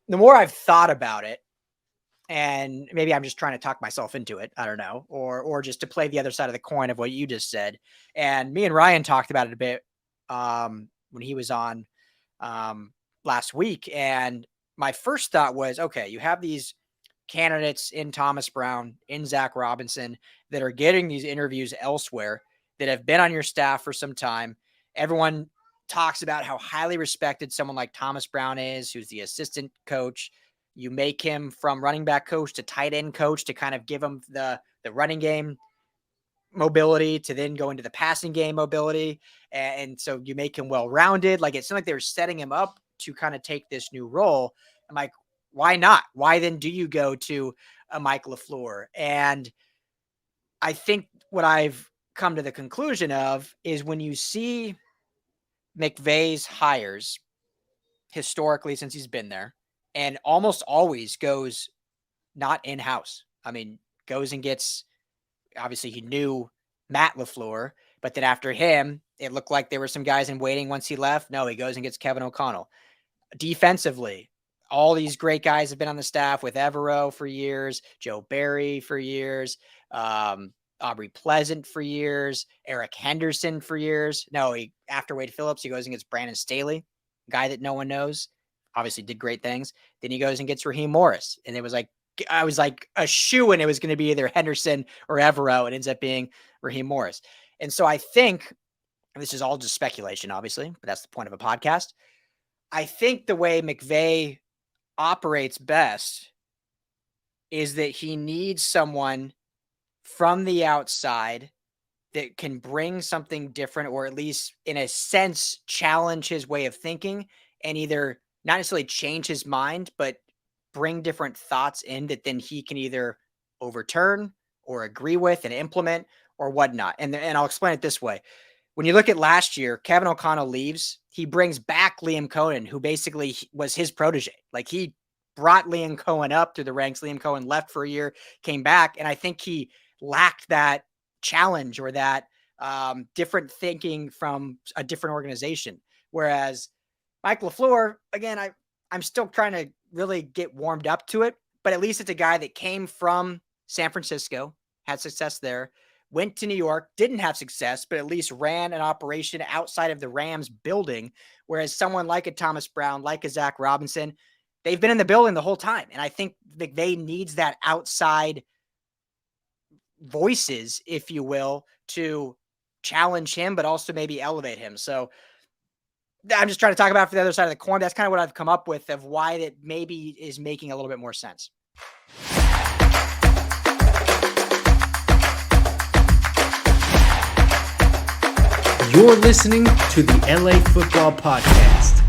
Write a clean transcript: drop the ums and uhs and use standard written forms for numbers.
the more I've thought about it, and maybe I'm just trying to talk myself into it, I don't know, or just to play the other side of the coin of what you just said. And me and Ryan talked about it a bit when he was on last week. And my first thought was, okay, you have these candidates in Thomas Brown, in Zach Robinson, that are getting these interviews elsewhere, that have been on your staff for some time. Everyone talks about how highly respected someone like Thomas Brown is, who's the assistant coach. You make him from running back coach to tight end coach to kind of give him the running game mobility to then go into the passing game mobility. And so you make him well-rounded. Like, it seemed like they were setting him up to kind of take this new role. I'm like, why not? Why then do you go to a Mike LaFleur? And I think what I've come to the conclusion of is when you see McVay's hires historically since he's been there, and almost always goes not in-house. I mean, goes and gets, obviously he knew Matt LaFleur, but then after him, it looked like there were some guys in waiting once he left. No, he goes and gets Kevin O'Connell. Defensively, all these great guys have been on the staff with Evero for years, Joe Barry for years, Aubrey Pleasant for years, Eric Henderson for years. No, after Wade Phillips, he goes and gets Brandon Staley, guy that no one knows, obviously did great things. Then he goes and gets Raheem Morris. And it was like, I was like a shoe, and it was going to be either Henderson or Evero. It ends up being Raheem Morris. And so I think, and this is all just speculation, obviously, but that's the point of a podcast. I think the way McVay operates best is that he needs someone from the outside that can bring something different, or at least in a sense challenge his way of thinking, and either not necessarily change his mind, but bring different thoughts in that then he can either overturn or agree with and implement or whatnot. And I'll explain it this way. When you look at last year, Kevin O'Connell leaves, he brings back Liam Cohen, who basically was his protege. Like, he brought Liam Cohen up through the ranks. Liam Cohen left for a year, came back. And I think he lacked that challenge or that different thinking from a different organization. Whereas Mike LaFleur, again, I'm still trying to really get warmed up to it, but at least it's a guy that came from San Francisco, had success there, went to New York, didn't have success, but at least ran an operation outside of the Rams building. Whereas someone like a Thomas Brown, like a Zach Robinson, they've been in the building the whole time. And I think McVay needs that outside voices, if you will, to challenge him, but also maybe elevate him. So I'm just trying to talk about for the other side of the coin. That's kind of what I've come up with of why it maybe is making a little bit more sense. You're listening to the LA Football Podcast.